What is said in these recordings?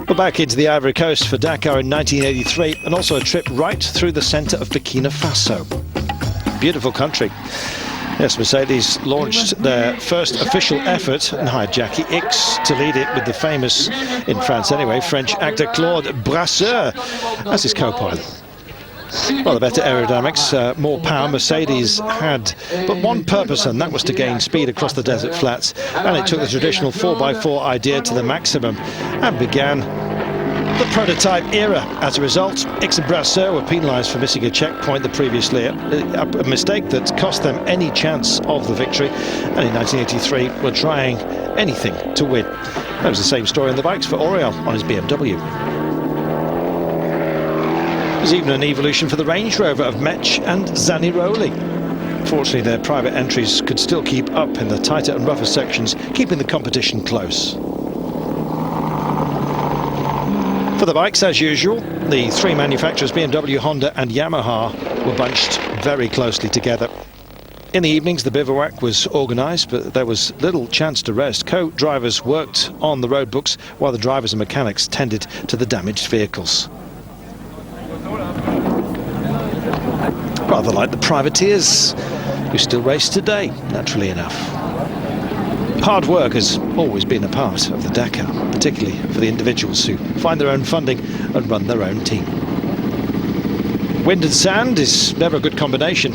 We're back into the Ivory Coast for Dakar in 1983, and also a trip right through the centre of Burkina Faso. Beautiful country. Yes, Mercedes launched their first official effort and hired Jackie X to lead it with the famous, in France anyway, French actor Claude Brasseur as his co-pilot. Well, the better aerodynamics, more power. Mercedes had but one purpose, and that was to gain speed across the desert flats. And it took the traditional 4x4 idea to the maximum and began the prototype era. As a result, X and Brasseur were penalised for missing a checkpoint the previous year, a mistake that cost them any chance of the victory. And in 1983, were trying anything to win. That was the same story in the bikes for Oriol on his BMW. There's even an evolution for the Range Rover of Mech and Zaniroli. Fortunately, their private entries could still keep up in the tighter and rougher sections, keeping the competition close. For the bikes, as usual, the three manufacturers, BMW, Honda and Yamaha, were bunched very closely together. In the evenings, the bivouac was organised, but there was little chance to rest. Co-drivers worked on the road books, while the drivers and mechanics tended to the damaged vehicles. Rather like the privateers, who still race today, naturally enough. Hard work has always been a part of the Dakar, particularly for the individuals who find their own funding and run their own team. Wind and sand is never a good combination,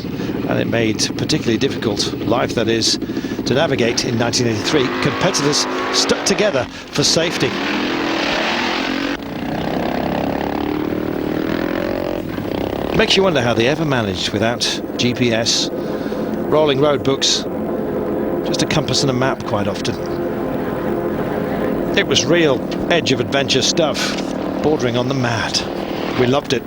and it made particularly difficult life, that is, to navigate in 1983. Competitors stuck together for safety. Makes you wonder how they ever managed without GPS, rolling road books, just a compass and a map quite often. It was real edge of adventure stuff, bordering on the mad. We loved it.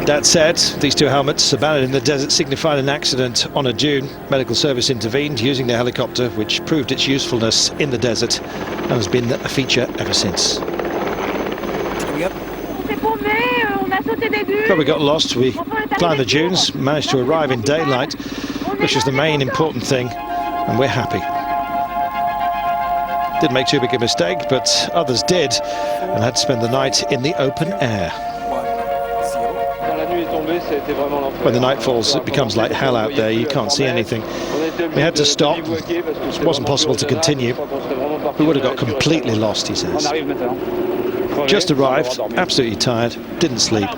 That said, these two helmets abandoned in the desert signified an accident on a dune. Medical service intervened using the helicopter, which proved its usefulness in the desert and has been a feature ever since. But we got lost. We climbed the dunes, managed to arrive in daylight, which was the main important thing, and we're happy. Didn't make too big a mistake, but others did, and had to spend the night in the open air. When the night falls, it becomes like hell out there. You can't see anything. We had to stop. It wasn't possible to continue. We would have got completely lost, he says. Just arrived, absolutely tired, didn't sleep.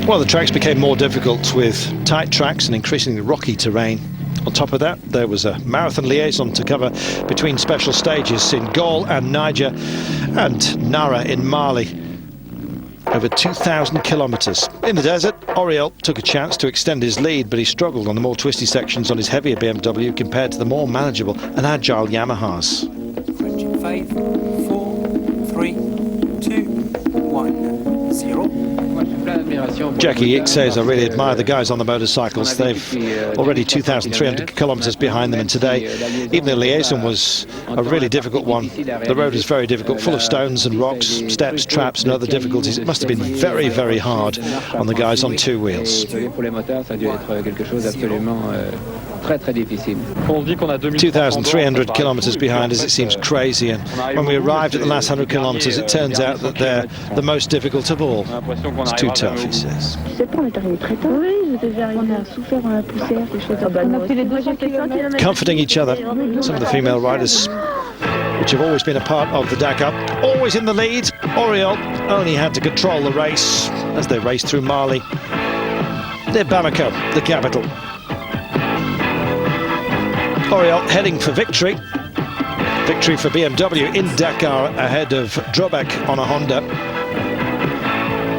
Well, the tracks became more difficult with tight tracks and increasingly rocky terrain. On top of that, there was a marathon liaison to cover between special stages in Gaul and Niger and Nara in Mali. Over 2,000 kilometres. In the desert, Oriol took a chance to extend his lead, but he struggled on the more twisty sections on his heavier BMW compared to the more manageable and agile Yamahas. 5, 4, 3, 2, 1, 0. Jackie X says, I really admire the guys on the motorcycles. They've already 2,300 kilometres behind them, and today, even the liaison was a really difficult one. The road is very difficult, full of stones and rocks, steps, traps and other difficulties. It must have been very, very hard on the guys on two wheels. 2,300 kilometres behind us, it seems crazy, and when we arrived at the last 100 kilometres, it turns out that they're the most difficult of all. It's too tough, he says. Comforting each other, some of the female riders, which have always been a part of the Dakar, always in the lead. Oriol only had to control the race as they raced through Mali, near Bamako, the capital. Oriol heading for victory. Victory for BMW in Dakar ahead of Drobak on a Honda.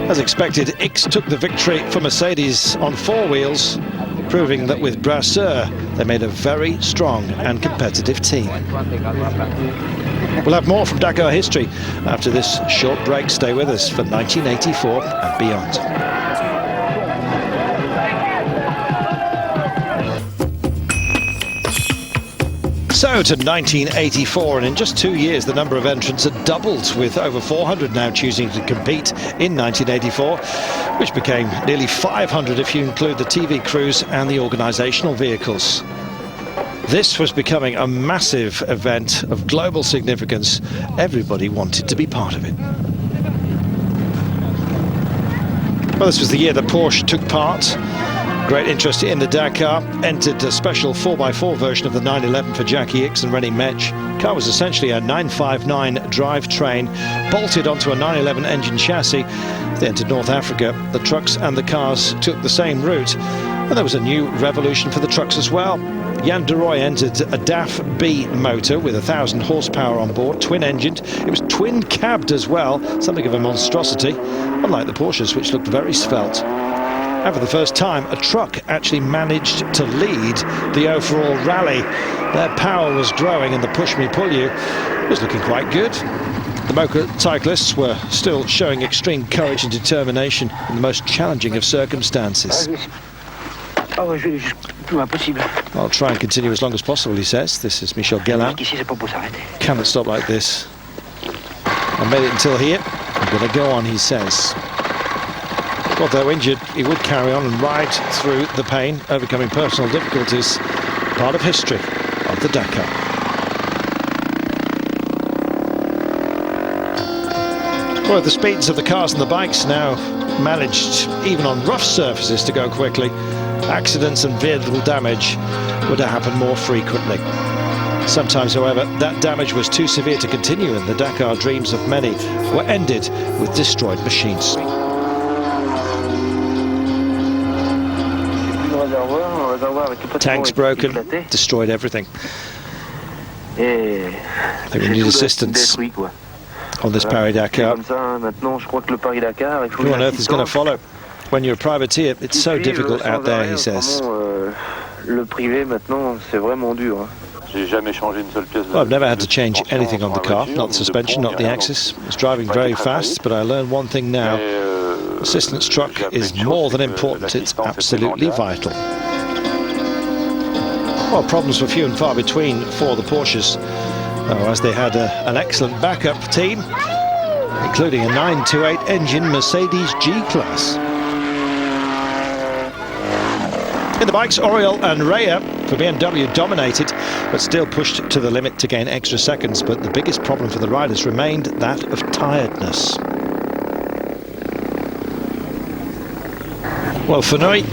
As expected, X took the victory for Mercedes on four wheels, proving that with Brasseur they made a very strong and competitive team. We'll have more from Dakar history after this short break. Stay with us for 1984 and beyond. So go to 1984, and in just 2 years the number of entrants had doubled, with over 400 now choosing to compete in 1984, which became nearly 500 if you include the TV crews and the organisational vehicles. This was becoming a massive event of global significance. Everybody wanted to be part of it. Well, this was the year that Porsche took part. Great interest in the Dakar. Entered a special 4x4 version of the 911 for Jackie Ickx and Rennie Metsch. The car was essentially a 959 drivetrain bolted onto a 911 engine chassis. They entered North Africa. The trucks and the cars took the same route, and there was a new revolution for the trucks as well. Jan de Rooij entered a DAF B motor with 1,000 horsepower on board, twin-engined. It was twin-cabbed as well, something of a monstrosity, unlike the Porsches, which looked very svelte. And for the first time, a truck actually managed to lead the overall rally. Their power was growing, and the push-me-pull-you was looking quite good. The motorcyclists were still showing extreme courage and determination in the most challenging of circumstances. I'll try and continue as long as possible, he says. This is Michel Guellin. Cannot stop like this. I made it until here. I'm going to go on, he says. Although injured, he would carry on and ride through the pain, overcoming personal difficulties. Part of history of the Dakar. Well, the speeds of the cars and the bikes now managed, even on rough surfaces, to go quickly. Accidents and vehicle damage would happen more frequently. Sometimes, however, that damage was too severe to continue, and the Dakar dreams of many were ended with destroyed machines. Tanks broken, destroyed everything. They will need assistance on this Paris-Dakar. Who on earth is going to follow? When you're a privateer, it's so difficult out there, he says. Well, I've never had to change anything on the car, not the suspension, not the axis. I was driving very fast, but I learned one thing now. Assistance truck is more than important, it's absolutely vital. Well, problems were few and far between for the Porsches, as they had an excellent backup team, including a 928 engine Mercedes G-Class. In the bikes, Oriol and Raya for BMW dominated, but still pushed to the limit to gain extra seconds. But the biggest problem for the riders remained that of tiredness. Well, Fenouil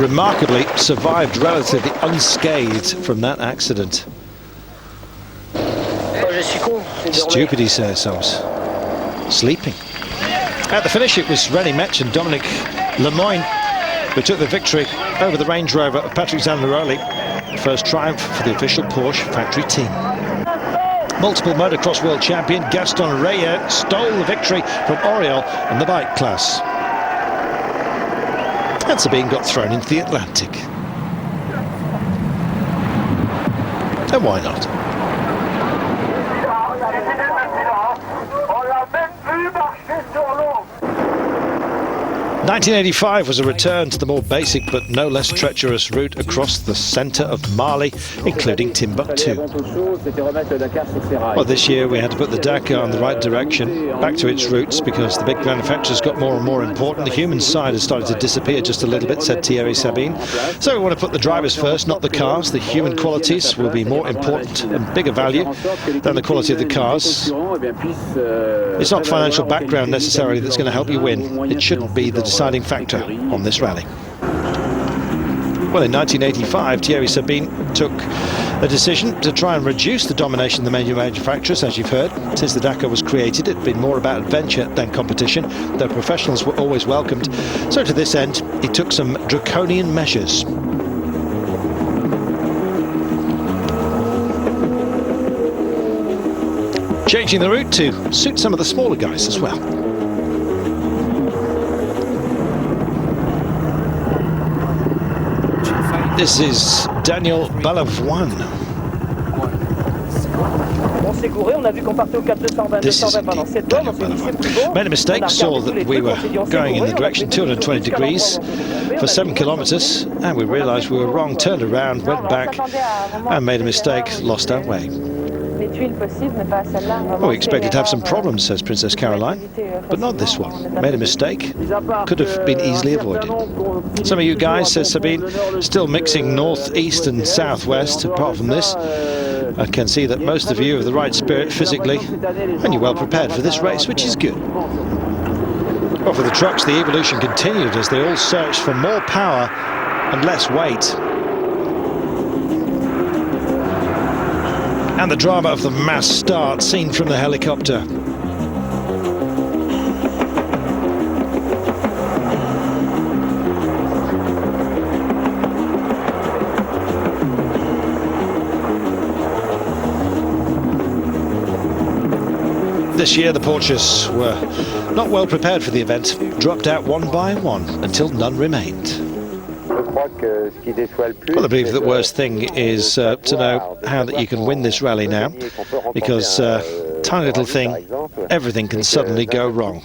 remarkably survived relatively unscathed from that accident. Stupid, he says, I was sleeping. At the finish, it was Rennie Metsch and Dominic Lemoyne who took the victory over the Range Rover of Patrick Zanaroli. First triumph for the official Porsche factory team. Multiple motocross world champion Gaston Raya stole the victory from Oriol in the bike class. And Sabine got thrown into the Atlantic. And why not? 1985 was a return to the more basic but no less treacherous route across the centre of Mali, including Timbuktu. Well, this year we had to put the Dakar in the right direction, back to its roots, because the big manufacturers got more and more important. The human side has started to disappear just a little bit, said Thierry Sabine. So we want to put the drivers first, not the cars. The human qualities will be more important and bigger value than the quality of the cars. It's not financial background necessarily that's going to help you win. It shouldn't be the deciding factor on this rally. Well, in 1985, Thierry Sabine took a decision to try and reduce the domination of the manufacturers, as you've heard. Since the Dakar was created, it had been more about adventure than competition, though professionals were always welcomed. So to this end, he took some draconian measures. Changing the route to suit some of the smaller guys as well. This is Daniel Balavoine. This is indeed Daniel, by the way. Made a mistake, saw that we were going in the direction 220 degrees for 7 kilometers, and we realized we were wrong, turned around, went back, and made a mistake, lost our way. Well, we expected to have some problems, says Princess Caroline, but not this one. Made a mistake, could have been easily avoided. Some of you guys, says Sabine, still mixing north, east and southwest. Apart from this, I can see that most of you have the right spirit physically, and you're well prepared for this race, which is good. Well, for the trucks, the evolution continued as they all searched for more power and less weight. And the drama of the mass start seen from the helicopter. This year the Porsches were not well prepared for the event, dropped out one by one until none remained. Well, I believe the worst thing is to know how that you can win this rally now, because tiny little thing, everything can suddenly go wrong.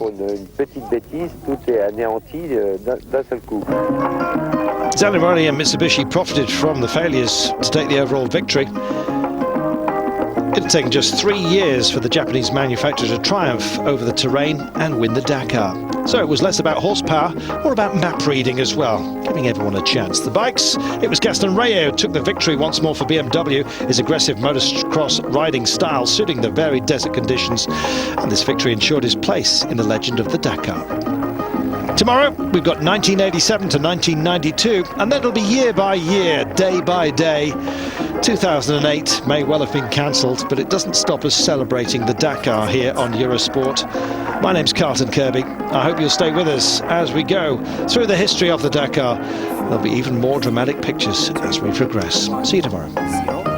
Zanardi and Mitsubishi profited from the failures to take the overall victory. It had taken just 3 years for the Japanese manufacturer to triumph over the terrain and win the Dakar. So it was less about horsepower, more about map reading as well, giving everyone a chance. The bikes, it was Gaston Rayet who took the victory once more for BMW, his aggressive motocross riding style suiting the varied desert conditions, and this victory ensured his place in the legend of the Dakar. Tomorrow, we've got 1987 to 1992, and then it'll be year by year, day by day. 2008 may well have been cancelled, but it doesn't stop us celebrating the Dakar here on Eurosport. My name's Carlton Kirby. I hope you'll stay with us as we go through the history of the Dakar. There'll be even more dramatic pictures as we progress. See you tomorrow.